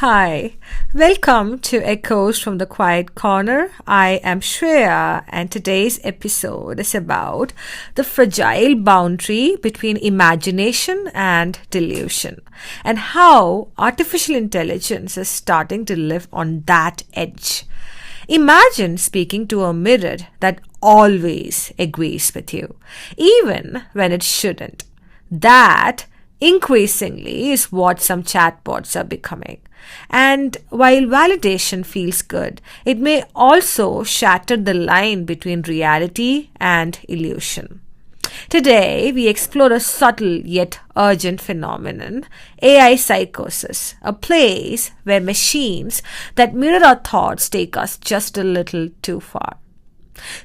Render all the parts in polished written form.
Hi, welcome to Echoes from the Quiet Corner. I am Shreya, and today's episode is about the fragile boundary between imagination and delusion, and how artificial intelligence is starting to live on that edge. Imagine speaking to a mirror that always agrees with you, even when it shouldn't. That increasingly is what some chatbots are becoming. And while validation feels good, it may also shatter the line between reality and illusion. Today, we explore a subtle yet urgent phenomenon, AI psychosis, a place where machines that mirror our thoughts take us just a little too far.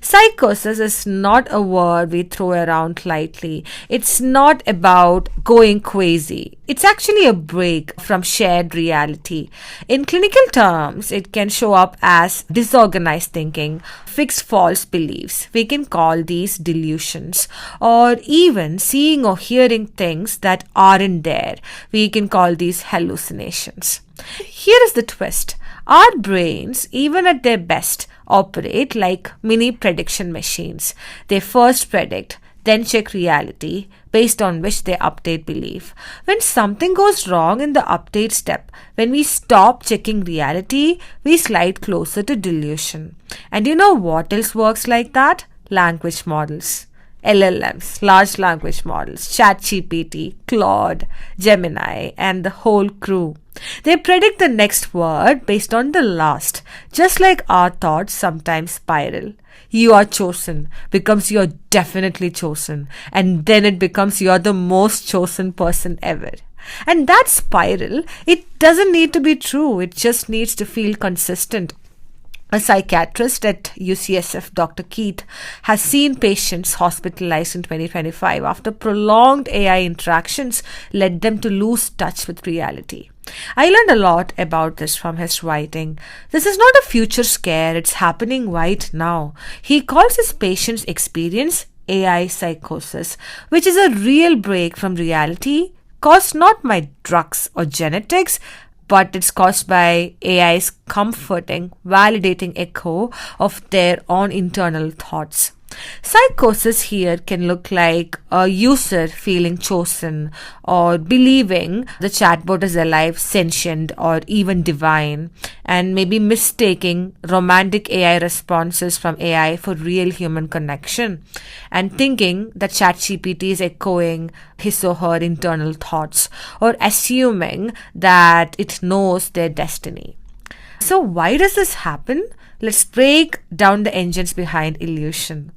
Psychosis is not a word we throw around lightly. It's not about going crazy. It's actually a break from shared reality. In clinical terms, it can show up as disorganized thinking, fixed false beliefs. We can call these delusions. Or even seeing or hearing things that aren't there. We can call these hallucinations. Here is the twist. Our brains, even at their best, operate like mini prediction machines. They first predict, then check reality, based on which they update belief. When something goes wrong in the update step, when we stop checking reality, we slide closer to delusion. And you know what else works like that? Language models. LLMs, large language models, ChatGPT, Claude, Gemini, and the whole crew. They predict the next word based on the last, just like our thoughts sometimes spiral. You are chosen becomes you're definitely chosen, and then it becomes you're the most chosen person ever. And that spiral, it doesn't need to be true, it just needs to feel consistent. A psychiatrist at UCSF, Dr. Keith, has seen patients hospitalized in 2025 after prolonged AI interactions led them to lose touch with reality. I learned a lot about this from his writing. This is not a future scare, it's happening right now. He calls his patients' experience AI psychosis, which is a real break from reality caused not by drugs or genetics, but it's caused by AI's comforting, validating echo of their own internal thoughts. Psychosis here can look like a user feeling chosen or believing the chatbot is alive, sentient, or even divine, and maybe mistaking romantic AI responses from AI for real human connection, and thinking that ChatGPT is echoing his or her internal thoughts, or assuming that it knows their destiny. So, why does this happen? Let's break down the engines behind illusion.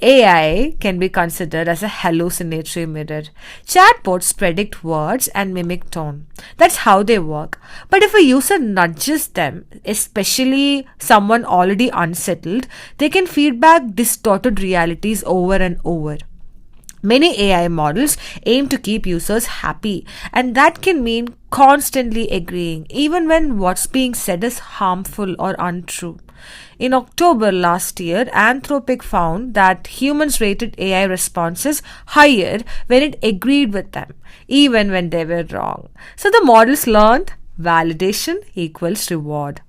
AI can be considered as a hallucinatory mirror. Chatbots predict words and mimic tone. That's how they work. But if a user nudges them, especially someone already unsettled, they can feed back distorted realities over and over. Many AI models aim to keep users happy, and that can mean constantly agreeing, even when what's being said is harmful or untrue. In October last year, Anthropic found that humans rated AI responses higher when it agreed with them, even when they were wrong. So the models learned validation equals reward.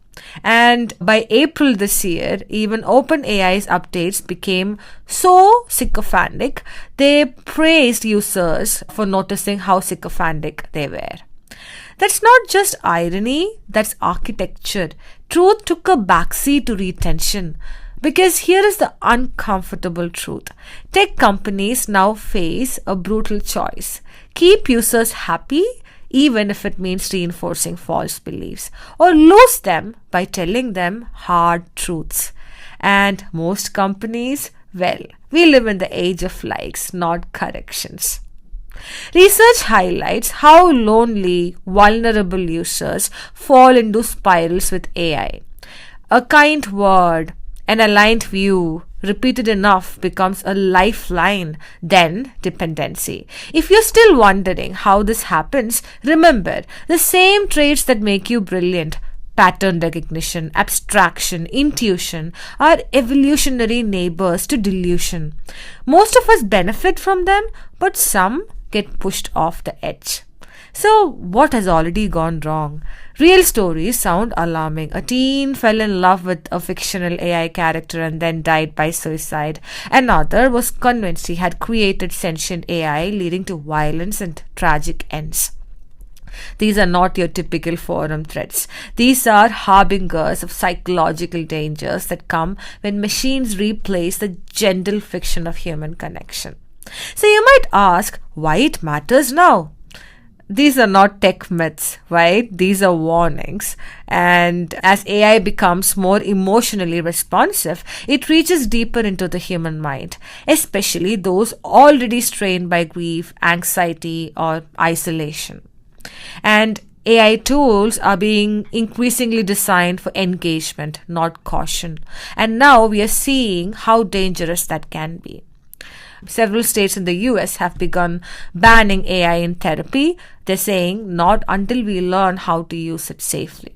And by April this year, even OpenAI's updates became so sycophantic, they praised users for noticing how sycophantic they were. That's not just irony, that's architecture. Truth took a backseat to retention. Because here is the uncomfortable truth. Tech companies now face a brutal choice. Keep users happy, even if it means reinforcing false beliefs, or lose them by telling them hard truths. And most companies, well, we live in the age of likes, not corrections. Research highlights how lonely, vulnerable users fall into spirals with AI. A kind word, an aligned view, repeated enough becomes a lifeline, then dependency. If you're still wondering how this happens, remember the same traits that make you brilliant, pattern recognition, abstraction, intuition, are evolutionary neighbors to delusion. Most of us benefit from them, but some get pushed off the edge. So, what has already gone wrong? Real stories sound alarming. A teen fell in love with a fictional AI character and then died by suicide. Another was convinced he had created sentient AI, leading to violence and tragic ends. These are not your typical forum threats. These are harbingers of psychological dangers that come when machines replace the gentle fiction of human connection. So you might ask why it matters now. These are not tech myths, right? These are warnings. And as AI becomes more emotionally responsive, it reaches deeper into the human mind, especially those already strained by grief, anxiety, or isolation. And AI tools are being increasingly designed for engagement, not caution. And now we are seeing how dangerous that can be. Several states in the US have begun banning AI in therapy. They're saying not until we learn how to use it safely.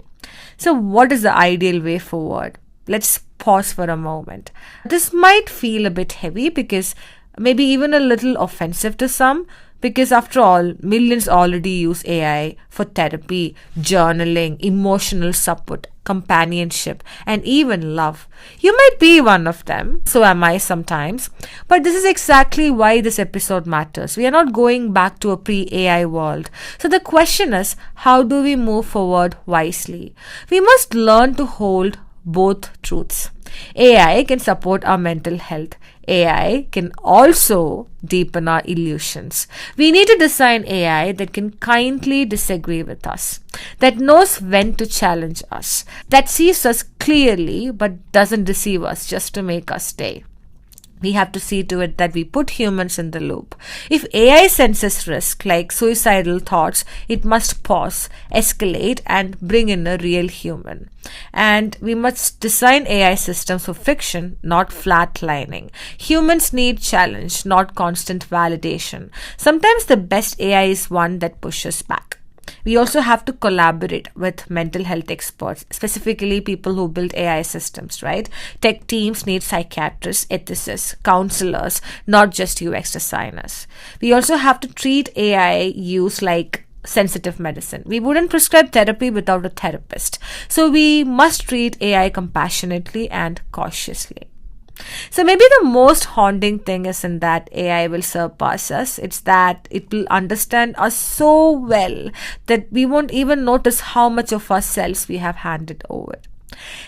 So, what is the ideal way forward? Let's pause for a moment. This might feel a bit heavy because maybe even a little offensive to some, because after all, millions already use AI for therapy, journaling, emotional support, companionship, and even love. You might be one of them. So am I sometimes. But this is exactly why this episode matters. We are not going back to a pre-AI world. So the question is, how do we move forward wisely? We must learn to hold both truths. AI can support our mental health. AI can also deepen our illusions. We need to design AI that can kindly disagree with us, that knows when to challenge us, that sees us clearly but doesn't deceive us just to make us stay. We have to see to it that we put humans in the loop. If AI senses risk, like suicidal thoughts, it must pause, escalate, and bring in a real human. And we must design AI systems for friction, not flatlining. Humans need challenge, not constant validation. Sometimes the best AI is one that pushes back. We also have to collaborate with mental health experts, specifically people who build AI systems, right? Tech teams need psychiatrists, ethicists, counselors, not just UX designers. We also have to treat AI use like sensitive medicine. We wouldn't prescribe therapy without a therapist. So we must treat AI compassionately and cautiously. So maybe the most haunting thing isn't that AI will surpass us. It's that it will understand us so well that we won't even notice how much of ourselves we have handed over.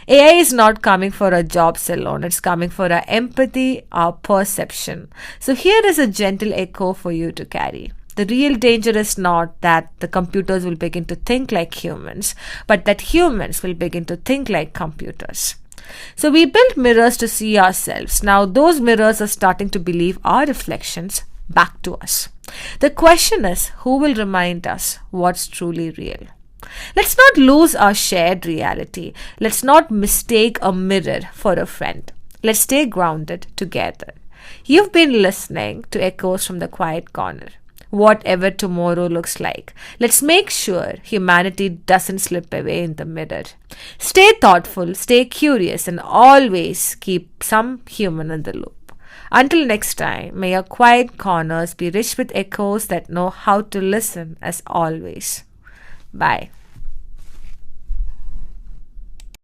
AI is not coming for our jobs alone. It's coming for our empathy, our perception. So here is a gentle echo for you to carry. The real danger is not that the computers will begin to think like humans, but that humans will begin to think like computers. So we built mirrors to see ourselves. Now those mirrors are starting to believe our reflections back to us. The question is, who will remind us what's truly real? Let's not lose our shared reality. Let's not mistake a mirror for a friend. Let's stay grounded together. You've been listening to Echoes from the Quiet Corner. Whatever tomorrow looks like, let's make sure humanity doesn't slip away in the mirror. Stay thoughtful, stay curious, and always keep some human in the loop. Until next time, may your quiet corners be rich with echoes that know how to listen as always. Bye.